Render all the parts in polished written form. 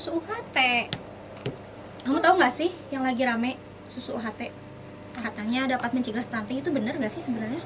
susu UHT. Kamu tahu nggak sih yang lagi rame susu UHT? Katanya dapat mencegah stunting, itu benar nggak sih sebenarnya?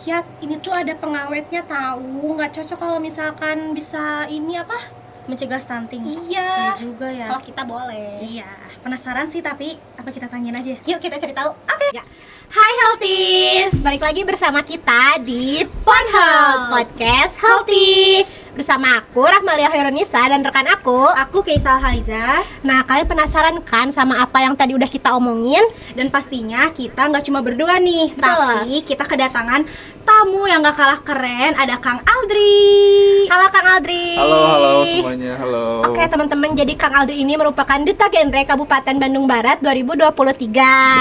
Lihat, ini tuh ada pengawetnya tahu, nggak cocok kalau misalkan bisa ini apa? Mencegah stunting. Iya. Ya juga ya. Kalau kita boleh. Iya, penasaran sih, tapi apa kita tanyain aja? Yuk kita cari tahu. Oke. Ya. Hai Healthies, balik lagi bersama kita di Podhealth Podcast Healthies. Bersama aku Rahmalia Hoironisa dan rekan Aku Keisal Haliza. Nah, kalian penasaran kan sama apa yang tadi udah kita omongin? Dan pastinya kita nggak cuma berdua nih, Betul. tapi kita kedatangan tamu yang nggak kalah keren. Ada Kang Aldri. Halo Kang Aldri. Halo semuanya, halo. Oke teman-teman, jadi Kang Aldri ini merupakan Duta Genre Kabupaten Bandung Barat 2023.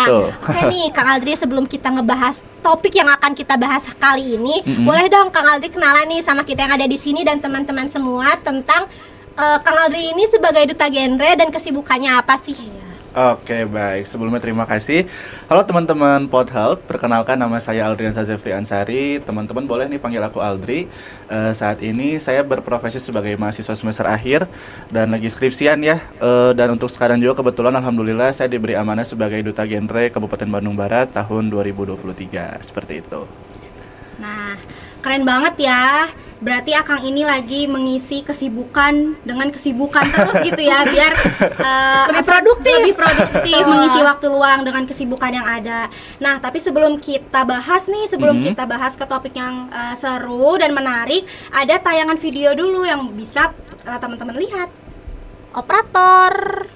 Betul. Oke nih Kang Aldri, sebelum kita ngebahas topik yang akan kita bahas kali ini, boleh dong Kang Aldri kenalan nih sama kita yang ada di sini dan teman-teman semua tentang Kang Aldri ini sebagai Duta Genre dan kesibukannya apa sih? Oke, baik. Sebelumnya terima kasih. Halo teman-teman Podhealth, perkenalkan nama saya Aldrian Zafri Ansari. Teman-teman boleh nih panggil aku Aldri. Saat ini saya berprofesi sebagai mahasiswa semester akhir dan lagi skripsian ya. Dan untuk sekarang juga kebetulan alhamdulillah saya diberi amanah sebagai Duta Genre Kabupaten Bandung Barat tahun 2023. Seperti itu. Nah, keren banget ya. Berarti Akang ini lagi mengisi kesibukan dengan kesibukan terus gitu ya, biar Lebih produktif. Betul. Mengisi waktu luang dengan kesibukan yang ada. Nah, tapi sebelum kita bahas ke topik yang seru dan menarik, ada tayangan video dulu yang bisa teman-teman lihat. Operator.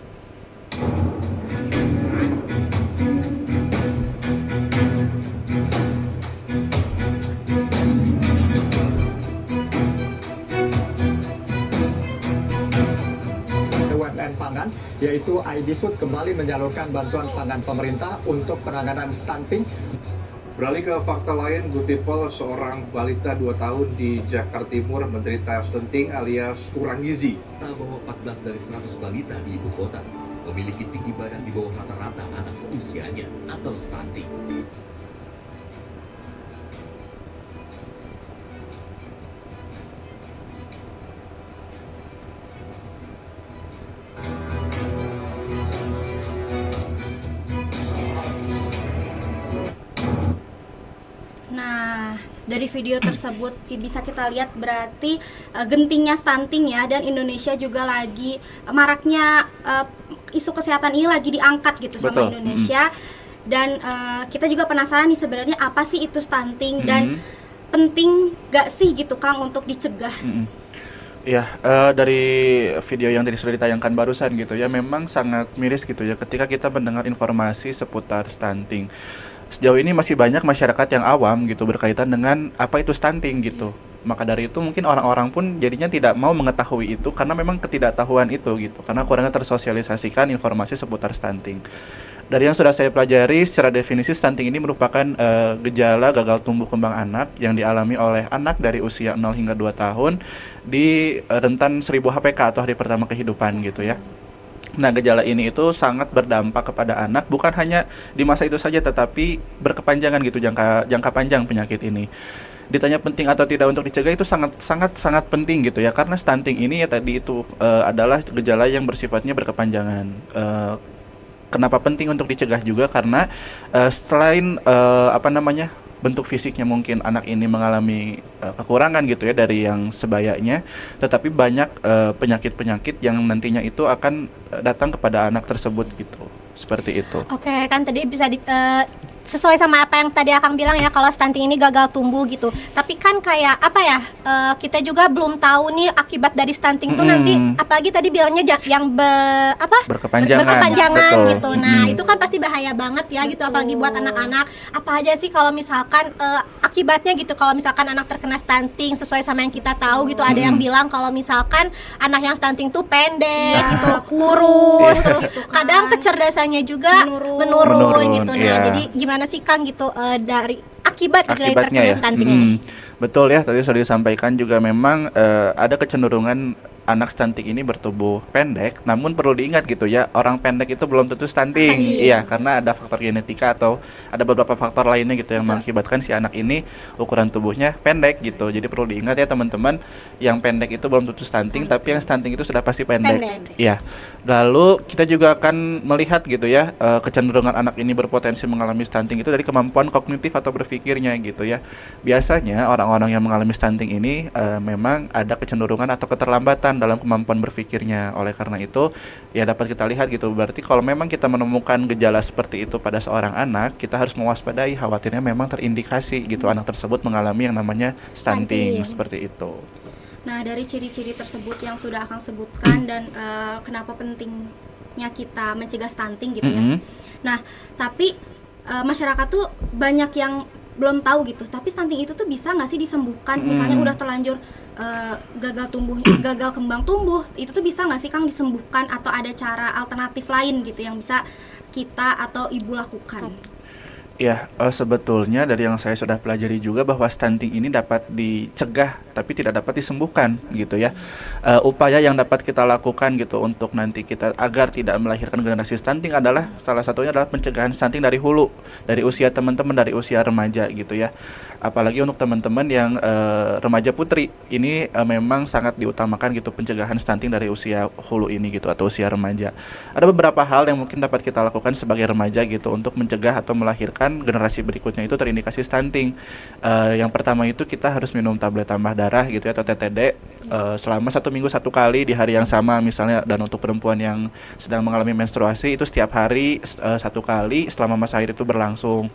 BUMN Pangan, yaitu ID Food kembali menyalurkan bantuan pangan pemerintah untuk penanganan stunting. Beralih ke fakta lain, Good People, seorang balita 2 tahun di Jakarta Timur menderita stunting alias kurang gizi. Bahwa 14 dari 100 balita di ibu kota memiliki tinggi badan di bawah rata-rata anak seusianya atau stunting. Nah, dari video tersebut bisa kita lihat berarti gentingnya stunting ya, dan Indonesia juga lagi maraknya isu kesehatan ini lagi diangkat gitu sama Betul. Indonesia. Dan kita juga penasaran nih sebenarnya apa sih itu stunting dan penting gak sih gitu Kang untuk dicegah? Ya, dari video yang tadi sudah ditayangkan barusan gitu ya, memang sangat miris gitu ya ketika kita mendengar informasi seputar stunting. Sejauh ini masih banyak masyarakat yang awam gitu berkaitan dengan apa itu stunting gitu. Maka dari itu mungkin orang-orang pun jadinya tidak mau mengetahui itu karena memang ketidaktahuan itu gitu. Karena kurangnya tersosialisasikan informasi seputar stunting. Dari yang sudah saya pelajari, secara definisi stunting ini merupakan gejala gagal tumbuh kembang anak yang dialami oleh anak dari usia 0 hingga 2 tahun di rentan 1000 HPK atau hari pertama kehidupan gitu ya. Nah, gejala ini itu sangat berdampak kepada anak, bukan hanya di masa itu saja tetapi berkepanjangan gitu, jangka panjang penyakit ini. Ditanya penting atau tidak untuk dicegah, itu sangat penting gitu ya, karena stunting ini ya tadi itu adalah gejala yang bersifatnya berkepanjangan. Kenapa penting untuk dicegah juga karena selain bentuk fisiknya mungkin anak ini mengalami kekurangan gitu ya dari yang sebayanya, tetapi banyak penyakit-penyakit yang nantinya itu akan datang kepada anak tersebut gitu. Seperti itu. Oke, kan tadi bisa sesuai sama apa yang tadi Akang bilang ya, kalau stunting ini gagal tumbuh gitu. Tapi kan kayak apa ya, kita juga belum tahu nih akibat dari stunting tuh nanti, apalagi tadi bilangnya yang berkepanjangan Betul. gitu. Nah, itu kan pasti bahaya banget ya gitu, apalagi buat anak-anak. Apa aja sih kalau misalkan akibatnya gitu kalau misalkan anak terkena stunting, sesuai sama yang kita tahu gitu. Ada yang bilang kalau misalkan anak yang stunting tuh pendek gitu, kurus, terus kadang kecerdasannya juga menurun gitu. Nah, iya. jadi gimana sih Kang gitu dari akibatnya Akibatnya terkena ya. stunting ini? Betul ya, tadi sudah disampaikan juga memang ada kecenderungan anak stunting ini bertubuh pendek, namun perlu diingat gitu ya, orang pendek itu belum tentu stunting. Iya, karena ada faktor genetika atau ada beberapa faktor lainnya gitu yang mengakibatkan si anak ini ukuran tubuhnya pendek gitu. Jadi perlu diingat ya teman-teman, yang pendek itu belum tentu stunting, tapi yang stunting itu sudah pasti pendek. Iya. Lalu kita juga akan melihat gitu ya, kecenderungan anak ini berpotensi mengalami stunting itu dari kemampuan kognitif atau berpikirnya gitu ya. Biasanya orang-orang yang mengalami stunting ini memang ada kecenderungan atau keterlambatan dalam kemampuan berpikirnya. Oleh karena itu ya dapat kita lihat gitu, berarti kalau memang kita menemukan gejala seperti itu pada seorang anak, kita harus mewaspadai, khawatirnya memang terindikasi gitu anak tersebut mengalami yang namanya stunting seperti itu. Nah, dari ciri-ciri tersebut yang sudah Akang sebutkan dan kenapa pentingnya kita mencegah stunting gitu ya. Nah, tapi masyarakat tuh banyak yang belum tahu gitu. Tapi stunting itu tuh bisa nggak sih disembuhkan? Misalnya udah terlanjur gagal kembang tumbuh, itu tuh bisa nggak sih Kang disembuhkan, atau ada cara alternatif lain gitu yang bisa kita atau ibu lakukan? Ya, sebetulnya dari yang saya sudah pelajari juga bahwa stunting ini dapat dicegah tapi tidak dapat disembuhkan gitu ya. Upaya yang dapat kita lakukan gitu untuk nanti kita agar tidak melahirkan generasi stunting adalah salah satunya adalah pencegahan stunting dari hulu, dari usia teman-teman, dari usia remaja gitu ya. Apalagi untuk teman-teman yang remaja putri ini memang sangat diutamakan gitu pencegahan stunting dari usia hulu ini gitu atau usia remaja. Ada beberapa hal yang mungkin dapat kita lakukan sebagai remaja gitu untuk mencegah atau melahirkan generasi berikutnya itu terindikasi stunting. Yang pertama itu kita harus minum tablet tambah darah gitu ya, atau TTD selama 1 minggu 1 kali di hari yang sama misalnya. Dan untuk perempuan yang sedang mengalami menstruasi itu setiap hari 1 kali selama masa haid itu berlangsung.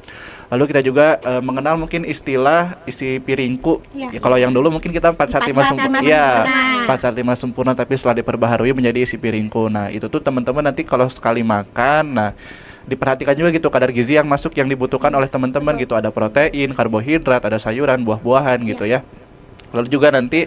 Lalu kita juga mengenal mungkin istilah isi piringku. Ya, kalau yang dulu mungkin kita 4 saat 5 sempurna. Iya, 4 saat 5 sempurna, tapi setelah diperbaharui menjadi isi piringku. Nah, itu tuh teman-teman nanti kalau sekali makan, nah diperhatikan juga gitu kadar gizi yang masuk yang dibutuhkan oleh teman-teman gitu, ada protein, karbohidrat, ada sayuran, buah-buahan gitu ya. Lalu juga nanti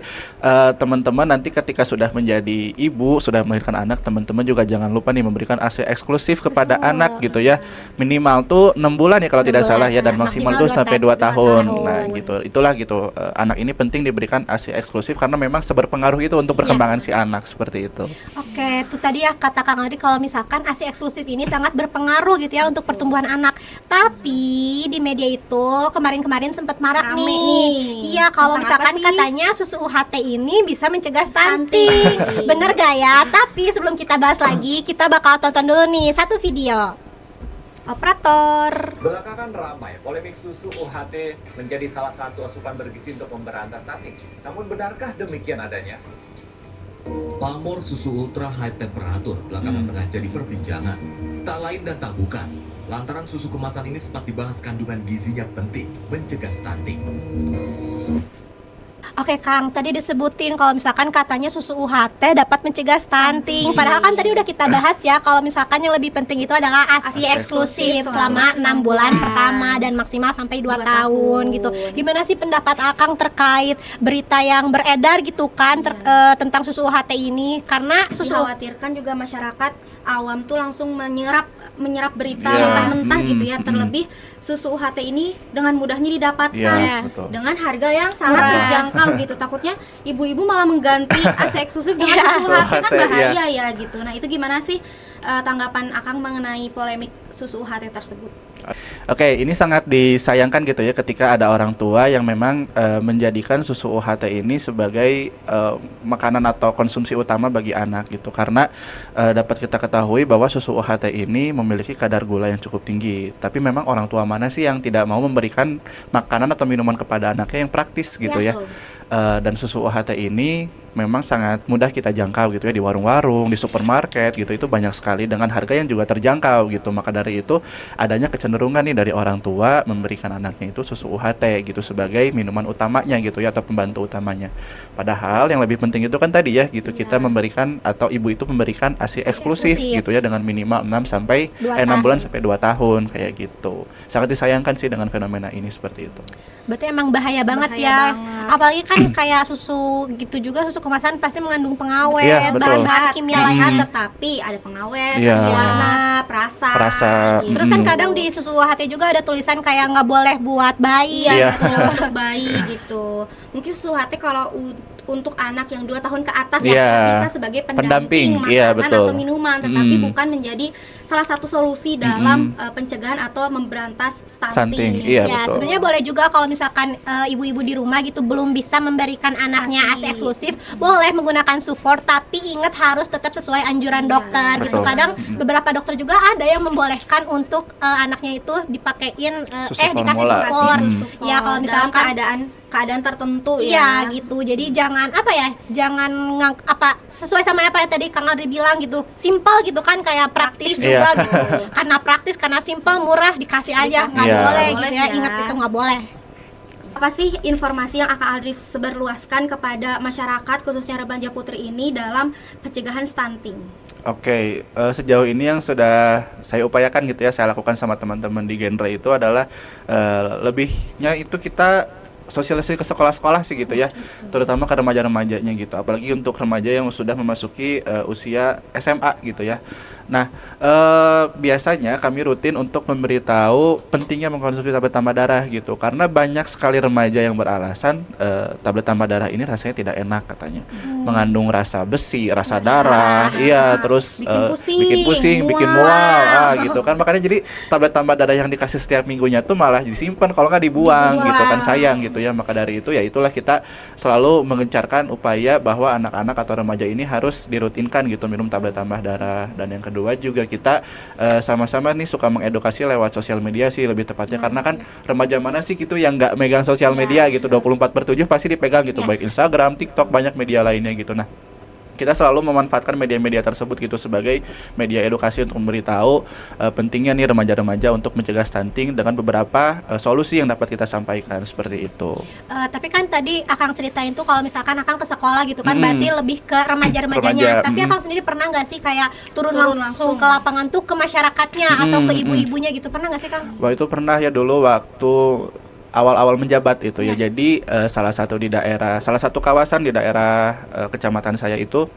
teman-teman nanti ketika sudah menjadi ibu, sudah melahirkan anak, teman-teman juga jangan lupa nih memberikan ASI eksklusif kepada anak gitu ya. Minimal tuh 6 bulan ya kalau tidak salah ya, dan maksimal tuh sampai 2 tahun. Nah, gitu. Itulah gitu. Anak ini penting diberikan ASI eksklusif karena memang seberpengaruh itu untuk perkembangan si anak seperti itu. Oke, itu tadi ya kata Kang Aldi, kalau misalkan ASI eksklusif ini sangat berpengaruh gitu ya untuk pertumbuhan anak. Tapi di media itu kemarin-kemarin sempat marak Rame nih. Iya, kalau Tentang misalkan apa sih? katanya susu UHT ini bisa mencegah stunting. Bener gak ya? Tapi sebelum kita bahas lagi, kita bakal tonton dulu nih satu video. Operator. Belakangan ramai polemik susu UHT menjadi salah satu asupan bergizi untuk memberantas stunting. Namun benarkah demikian adanya? Pamor susu ultra high temperatur belakangan tengah jadi perbincangan. Tak lain dan tak bukan, lantaran susu kemasan ini sempat dibahas kandungan gizinya penting mencegah stunting. Oke Kang, tadi disebutin kalau misalkan katanya susu UHT dapat mencegah stunting. Padahal kan tadi udah kita bahas ya, kalau misalkan yang lebih penting itu adalah ASI eksklusif selama 6 bulan pertama dan maksimal sampai 2 tahun gitu. Gimana sih pendapat Akang terkait berita yang beredar gitu kan tentang susu UHT ini? Karena susu Dikhawatirkan juga masyarakat awam tuh langsung menyerap berita Iya. mentah-mentah gitu ya. Terlebih susu UHT ini dengan mudahnya didapatkan Iya, betul. dengan harga yang sangat Murah. terjangkau gitu. Takutnya ibu-ibu malah mengganti ASI eksklusif dengan susu UHT kan UHT, bahaya ya gitu. Nah, itu gimana sih tanggapan Akang mengenai polemik susu UHT tersebut? Oke, ini sangat disayangkan gitu ya ketika ada orang tua yang memang menjadikan susu UHT ini sebagai makanan atau konsumsi utama bagi anak gitu. Karena dapat kita ketahui bahwa susu UHT ini memiliki kadar gula yang cukup tinggi. Tapi memang orang tua mana sih yang tidak mau memberikan makanan atau minuman kepada anaknya yang praktis gitu ya. Dan susu UHT ini memang sangat mudah kita jangkau gitu ya, di warung-warung, di supermarket gitu, itu banyak sekali dengan harga yang juga terjangkau gitu. Maka dari itu adanya kecenderungan nih dari orang tua memberikan anaknya itu susu UHT gitu sebagai minuman utamanya gitu ya, atau pembantu utamanya. Padahal yang lebih penting itu kan tadi ya gitu, kita memberikan atau ibu itu memberikan ASI eksklusif gitu ya dengan minimal 6 bulan sampai 2 tahun kayak gitu. Sangat disayangkan sih dengan fenomena ini seperti itu. berarti emang bahaya banget Bahaya ya. banget. Apalagi kan kayak susu gitu juga, susu kemasan pasti mengandung pengawet, Iya, betul. bahan-bahan kimia sehat, lainnya. tetapi ada pengawet, Iya. warna perasa. Perasa, gitu. Terus kan kadang di susu UHT juga ada tulisan kayak nggak boleh buat bayi Iya. Gitu, untuk bayi gitu. Mungkin susu hati kalau untuk anak yang 2 tahun ke atas Iya. ya bisa sebagai Pendamping, pendamping iya, makanan betul. atau minuman, tetapi bukan menjadi salah satu solusi dalam pencegahan atau memberantas Stunting, stunting. iya. Ya, betul. sebenarnya boleh juga kalau misalkan ibu-ibu di rumah gitu belum bisa memberikan anaknya ASI eksklusif, boleh menggunakan support, tapi ingat harus tetap sesuai anjuran dokter gitu. Betul. Kadang beberapa dokter juga ada yang membolehkan untuk anaknya itu dipakein Susu dikasih formula. support. Susu Ya, kalau dalam misalkan keadaan tertentu iya gitu. Jadi jangan jangan sesuai sama apa yang tadi Kang Adri bilang gitu. Simpel gitu kan, kayak praktis Praktis, juga iya. gitu. Karena praktis, karena simpel, murah, dikasih aja, nggak Iya. boleh Boleh gitu ya. ya. Ingat itu nggak boleh. Apa sih informasi yang Kak Aldris sebarluaskan kepada masyarakat khususnya remaja putri ini dalam pencegahan stunting? Oke, sejauh ini yang sudah saya upayakan gitu ya, saya lakukan sama teman-teman di genre itu adalah lebihnya itu kita sosialisasi ke sekolah-sekolah sih gitu ya, terutama ke remaja-remajanya gitu, apalagi untuk remaja yang sudah memasuki usia SMA gitu ya. Nah, biasanya kami rutin untuk memberitahu pentingnya mengkonsumsi tablet tambah darah gitu, karena banyak sekali remaja yang beralasan tablet tambah darah ini rasanya tidak enak katanya, mengandung rasa besi, rasa darah, iya, terus Bikin pusing, bikin mual, gitu kan. Makanya jadi tablet tambah darah yang dikasih setiap minggunya tuh malah disimpan, kalau nggak dibuang gitu kan, sayang gitu ya. Maka dari itu ya itulah kita selalu mengencarkan upaya bahwa anak-anak atau remaja ini harus dirutinkan gitu minum tablet tambah darah. Dan yang kedua juga kita sama-sama nih suka mengedukasi lewat sosial media sih lebih tepatnya, karena kan remaja mana sih gitu yang nggak megang sosial media gitu, 24/7 pasti dipegang gitu, baik Instagram, TikTok, banyak media lainnya gitu. Nah, kita selalu memanfaatkan media-media tersebut gitu sebagai media edukasi untuk memberitahu pentingnya nih remaja-remaja untuk mencegah stunting dengan beberapa solusi yang dapat kita sampaikan seperti itu. Tapi kan tadi Akang ceritain tuh kalau misalkan Akang ke sekolah gitu kan, berarti lebih ke remaja-remajanya. Remaja, Tapi Akang sendiri pernah nggak sih kayak turun langsung ke lapangan tuh ke masyarakatnya atau ke ibu-ibunya gitu, pernah nggak sih Kang? Wah, itu pernah ya dulu waktu awal-awal menjabat itu ya. Jadi salah satu kawasan di daerah kecamatan saya itu,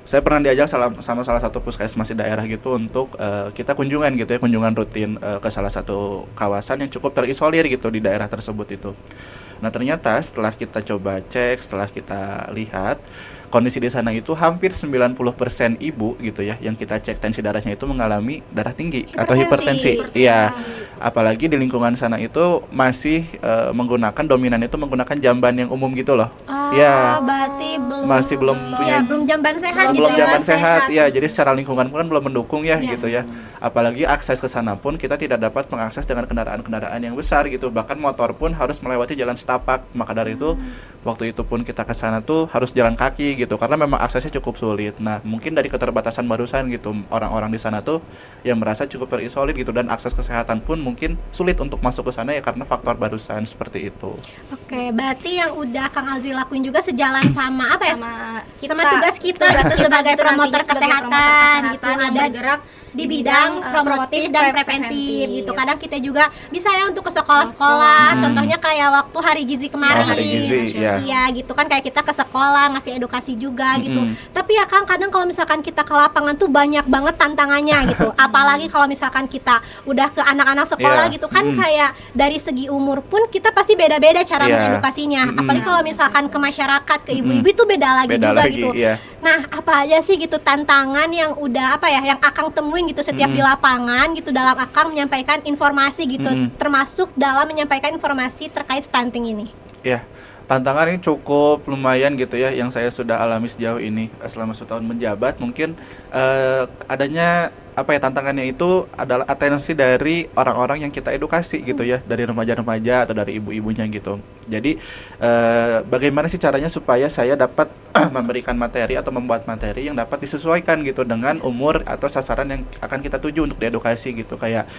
saya pernah diajak sama salah satu puskesmas di daerah gitu untuk kita kunjungan gitu ya, kunjungan rutin ke salah satu kawasan yang cukup terisolir gitu di daerah tersebut itu. Nah, ternyata setelah kita coba cek, setelah kita lihat kondisi di sana itu hampir 90% ibu gitu ya yang kita cek tensi darahnya itu mengalami darah tinggi atau hipertensi. Iya. Apalagi di lingkungan sana itu masih dominan itu menggunakan jamban yang umum gitu loh. Iya. Berarti Masih belum punya belum jamban sehat gitu. belum ya. zaman sehat ya, jadi secara lingkungan pun kan belum mendukung ya gitu ya. Apalagi akses ke sana pun kita tidak dapat mengakses dengan kendaraan-kendaraan yang besar gitu, bahkan motor pun harus melewati jalan setapak. Maka dari itu waktu itu pun kita ke sana tuh harus jalan kaki gitu, karena memang aksesnya cukup sulit. Nah, mungkin dari keterbatasan barusan gitu, orang-orang di sana tuh yang merasa cukup terisolir gitu, dan akses kesehatan pun mungkin sulit untuk masuk ke sana ya karena faktor barusan seperti itu. Oke, berarti yang udah Kang Aldri lakuin juga sejalan sama apa ya? Sama Tugas kita gitu sebagai promotor kesehatan gitu, yang ada bergerak di bidang promotif dan preventif gitu. Kadang kita juga bisa ya untuk ke sekolah-sekolah, contohnya kayak waktu Hari Gizi kemarin. Hari Gizi, ya. Iya gitu kan, kayak kita ke sekolah ngasih edukasi juga gitu. Tapi ya Kang, kadang kalau misalkan kita ke lapangan tuh banyak banget tantangannya gitu. Apalagi kalau misalkan kita udah ke anak-anak sekolah gitu kan, kayak dari segi umur pun kita pasti beda-beda cara mengedukasinya. Apalagi kalau misalkan ke masyarakat, ke ibu-ibu itu beda lagi juga gitu. Iya. Nah, apa aja sih gitu tantangan yang udah yang Akang temuin gitu setiap di lapangan gitu dalam Akang menyampaikan informasi gitu, termasuk dalam menyampaikan informasi terkait stunting ini? Ya, tantangan ini cukup lumayan gitu ya yang saya sudah alami sejauh ini selama 1 tahun menjabat. Mungkin adanya tantangannya itu adalah atensi dari orang-orang yang kita edukasi gitu ya, dari remaja-remaja atau dari ibu-ibunya gitu. Jadi bagaimana sih caranya supaya saya dapat memberikan materi atau membuat materi yang dapat disesuaikan gitu dengan umur atau sasaran yang akan kita tuju untuk diedukasi gitu. Kayak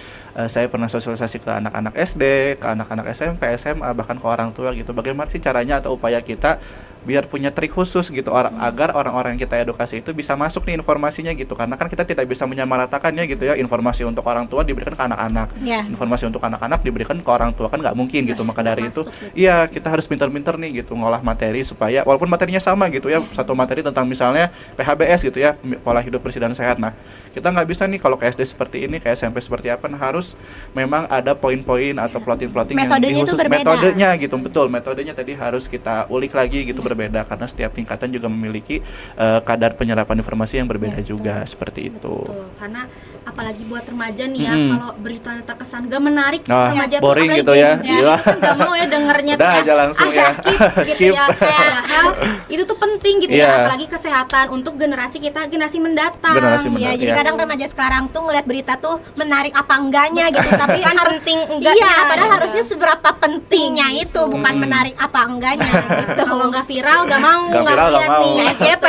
saya pernah sosialisasi ke anak-anak SD, ke anak-anak SMP, SMA, bahkan ke orang tua gitu. Bagaimana sih caranya atau upaya kita biar punya trik khusus gitu agar orang-orang yang kita edukasi itu bisa masuk nih informasinya gitu, karena kan kita tidak bisa menyamaratakannya gitu ya, informasi untuk orang tua diberikan ke anak-anak, informasi untuk anak-anak diberikan ke orang tua kan nggak mungkin gitu. Maka dari itu iya kita harus pinter-pinter nih gitu ngolah materi supaya walaupun materinya sama gitu ya, satu materi tentang misalnya PHBS gitu ya, pola hidup bersih dan sehat. Nah kita nggak bisa nih kalau ke SD seperti ini, ke SMP seperti apa, nah harus memang ada poin-poin atau plotting-plotting yang khusus metodenya gitu. Betul, metodenya tadi harus kita ulik lagi gitu, berbeda karena setiap tingkatan juga memiliki kadar penyerapan informasi yang berbeda juga seperti itu. Betul, karena apalagi buat remaja nih ya, kalau beritanya terkesan gak menarik, remaja boring tuh gitu ya. Iya. Kan gak mau ya dengernya Udah aja langsung ya. Skip gitu ya. Padahal itu tuh penting gitu ya, apalagi kesehatan untuk generasi kita, generasi mendatang. Ya, jadi kadang remaja sekarang tuh ngeliat berita tuh menarik apa enggaknya gitu, tapi kan penting enggak. Iya, padahal harusnya seberapa pentingnya itu, bukan menarik apa enggaknya gitu. Kalau nggak viral nggak mau, nggak lihat nih FYP.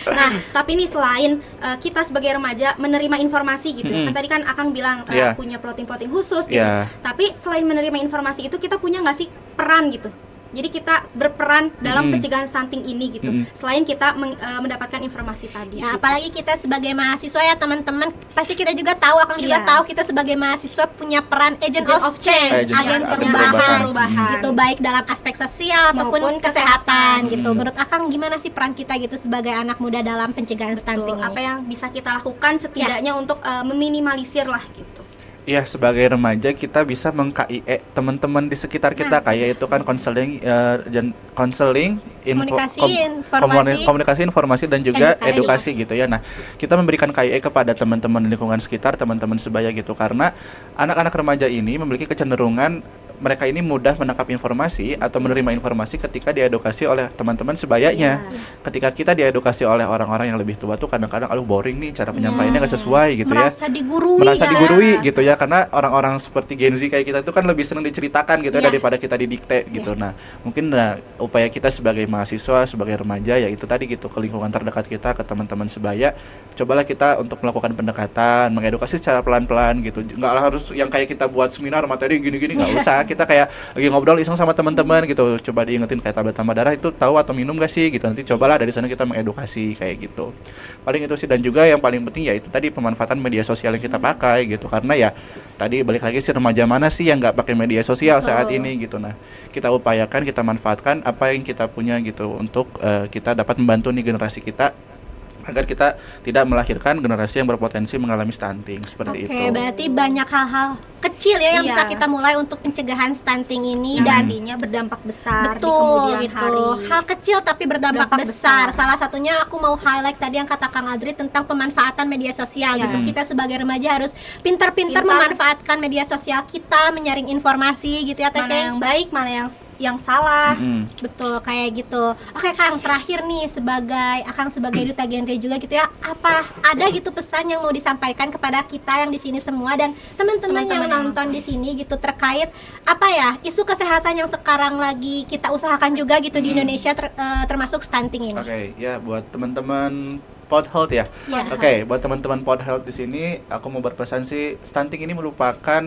Nah tapi nih selain kita sebagai remaja menerima informasi gitu kan tadi kan Akang bilang punya plotting khusus gitu, tapi selain menerima informasi itu kita punya nggak sih peran gitu, jadi kita berperan dalam pencegahan stunting ini gitu, selain kita mendapatkan informasi tadi ya, gitu. apalagi kita sebagai mahasiswa ya teman-teman, pasti kita juga tahu, Akang juga tahu kita sebagai mahasiswa punya peran agent of change, agen perubahan gitu, baik dalam aspek sosial ataupun kesehatan gitu. Menurut Akang gimana sih peran kita gitu sebagai anak muda dalam pencegahan stunting ini? Apa yang bisa kita lakukan setidaknya untuk meminimalisir lah gitu. Iya, sebagai remaja kita bisa meng-KIE teman-teman di sekitar kita, kayak itu kan konseling, komunikasi, informasi dan juga edukasi gitu ya. Nah, kita memberikan KIE kepada teman-teman lingkungan sekitar, teman-teman sebaya gitu, karena anak-anak remaja ini memiliki kecenderungan mereka ini mudah menangkap informasi atau menerima informasi ketika diedukasi oleh teman-teman sebayanya. Ketika kita diedukasi oleh orang-orang yang lebih tua tuh kadang-kadang boring nih, cara penyampaiannya nggak sesuai gitu merasa merasa digurui gitu ya, karena orang-orang seperti Gen Z kayak kita itu kan lebih senang diceritakan gitu daripada kita didikte gitu. Nah mungkin upaya kita sebagai mahasiswa, sebagai remaja ya itu tadi gitu, ke lingkungan terdekat kita, ke teman-teman sebaya, cobalah kita untuk melakukan pendekatan, mengedukasi secara pelan-pelan gitu. Nggak harus yang kayak kita buat seminar materi gini-gini, nggak usah. Kita kayak lagi ngobrol iseng sama teman-teman gitu, coba diingetin kayak tablet tambah darah itu tahu atau minum gak sih gitu, nanti cobalah dari sana kita mengedukasi kayak gitu. Paling itu sih, dan juga yang paling penting ya itu tadi pemanfaatan media sosial yang kita pakai gitu, karena ya tadi balik lagi sih, remaja mana sih yang nggak pakai media sosial saat ini gitu. Nah kita upayakan, kita manfaatkan apa yang kita punya gitu untuk kita dapat membantu nih generasi kita agar kita tidak melahirkan generasi yang berpotensi mengalami stunting seperti itu. Oke, berarti banyak hal-hal kecil ya yang bisa kita mulai untuk pencegahan stunting ini, dan nantinya berdampak besar di betul kemudian gitu. hari. Hal kecil tapi berdampak besar. Salah satunya aku mau highlight tadi yang kata Kang Aldri tentang pemanfaatan media sosial gitu. Kita sebagai remaja harus pintar-pintar memanfaatkan media sosial kita, menyaring informasi gitu ya, Mana yang baik, mana yang salah. Betul, kayak gitu. Oke Kang, terakhir nih Akang sebagai duta genre juga gitu ya, apa ada gitu pesan yang mau disampaikan kepada kita yang di sini semua dan teman-teman yang nonton di sini gitu, terkait apa ya isu kesehatan yang sekarang lagi kita usahakan juga gitu di Indonesia, termasuk stunting ini. Oke, ya buat teman-teman Pod Health ya. Oke, buat teman-teman Pod Health di sini aku mau berpesan sih, stunting ini merupakan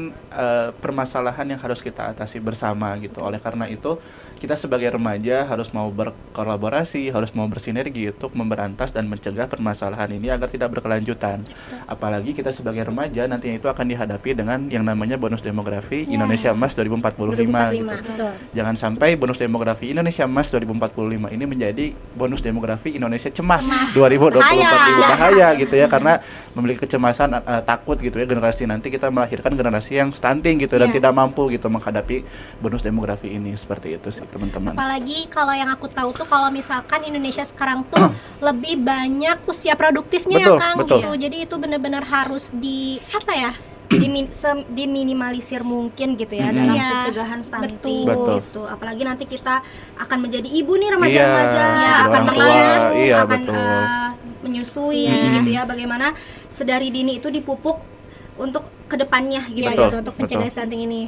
permasalahan yang harus kita atasi bersama gitu. Oleh karena itu kita sebagai remaja harus mau berkolaborasi, harus mau bersinergi untuk memberantas dan mencegah permasalahan ini agar tidak berkelanjutan. Apalagi kita sebagai remaja nantinya itu akan dihadapi dengan yang namanya bonus demografi Indonesia Emas 2045 gitu. Jangan sampai bonus demografi Indonesia Emas 2045 ini menjadi bonus demografi Indonesia Cemas 2024 bahaya gitu ya, karena memiliki kecemasan, takut gitu ya generasi nanti kita melahirkan generasi yang stunting gitu dan tidak mampu gitu menghadapi bonus demografi ini, seperti itu sih teman-teman. Apalagi kalau yang aku tahu tuh kalau misalkan Indonesia sekarang tuh lebih banyak usia produktifnya ya Kang gitu. Jadi itu benar-benar harus diminimalisir mungkin gitu ya dalam pencegahan stunting gitu. Apalagi nanti kita akan menjadi ibu nih, remaja-remaja akan menyusui gitu ya. Bagaimana sedari dini itu dipupuk untuk kedepannya gitu untuk mencegah stunting ini.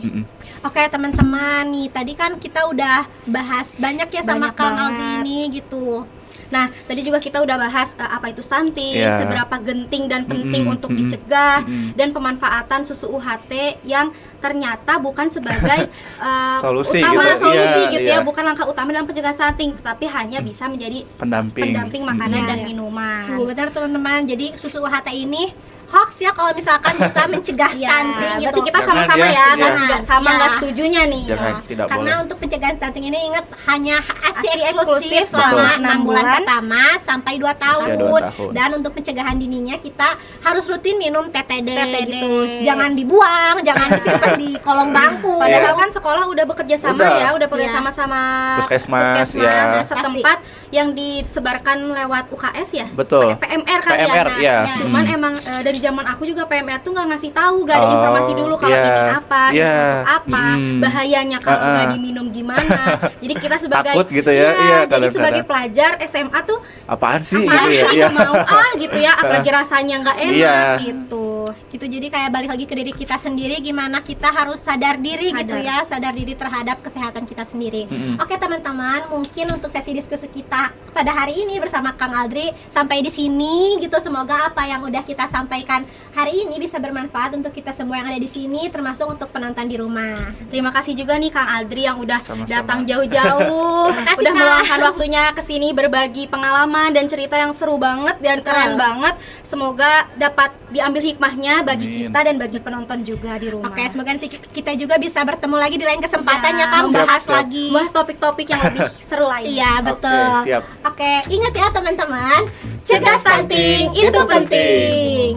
Oke teman-teman, nih tadi kan kita udah bahas banyak ya sama Kang Aldri ini gitu. Nah, tadi juga kita udah bahas apa itu stunting, Iya. seberapa genting dan penting Mm-mm, untuk mm-mm, dicegah, mm-mm. dan pemanfaatan susu UHT yang ternyata bukan sebagai Solusi utama gitu. solusi Iya, gitu iya. ya, bukan langkah utama dalam pencegahan stunting, tetapi hanya bisa menjadi pendamping makanan Iya, dan iya. minuman. Tuh, benar teman-teman. Jadi susu UHT ini hoax ya kalau misalkan bisa mencegah Iya, stunting berarti gitu. kita Jangan sama-sama ya, ya, iya. nggak sama Iya. nggak setujunya nih. Jangan, tidak Karena boleh. untuk pencegahan stunting ini ingat hanya ASI ASI eksklusif eksklusif selama selama 6 bulan 6 pertama sampai 2 tahun. Usia 2 tahun. Dan untuk pencegahan dininya kita harus rutin minum TTD, TTD. gitu. Jangan dibuang, jangan disimpan di kolong bangku. Padahal kan sekolah udah bekerja sama Udah. ya, udah bekerja Iya. sama sama Puskesmas, ya. setempat yang disebarkan lewat UKS ya. Betul. PMR kan PMR, ya. iya. Cuman Hmm. emang dari zaman aku juga PMR tuh nggak ngasih tahu, nggak ada Oh, informasi dulu kalau iya. ini apa, ini Iya. untuk apa, Hmm. bahayanya kalau Ah-ah. nggak diminum gimana. Jadi kita sebagai Takut gitu ya, Iya, iya, jadi kadang-kadang. sebagai pelajar SMA tuh Apaan sih apaan gitu ya? sih, Iya. nggak mau gitu ya, apalagi rasanya nggak enak Iya. gitu. Gitu, jadi kayak balik lagi ke diri kita sendiri, gimana kita harus sadar diri gitu ya, sadar diri terhadap kesehatan kita sendiri. Mm-mm. Oke teman-teman, mungkin untuk sesi diskusi kita pada hari ini bersama Kang Aldri sampai di sini gitu. Semoga apa yang udah kita sampaikan hari ini bisa bermanfaat untuk kita semua yang ada di sini, termasuk untuk penonton di rumah. Terima kasih juga nih Kang Aldri yang udah Sama-sama. datang jauh-jauh, Makasih, udah Kak. meluangkan waktunya ke sini berbagi pengalaman dan cerita yang seru banget dan keren Betul. banget. Semoga dapat diambil hikmahnya bagi Amin. kita dan bagi penonton juga di rumah. Oke, semoga nanti kita juga bisa bertemu lagi di lain kesempatan Iya, ya Kang, siap, bahas siap. lagi. Bahas topik-topik yang lebih seru lainnya. Iya, betul. siap. Oke, ingat ya teman-teman, cegah stunting itu penting.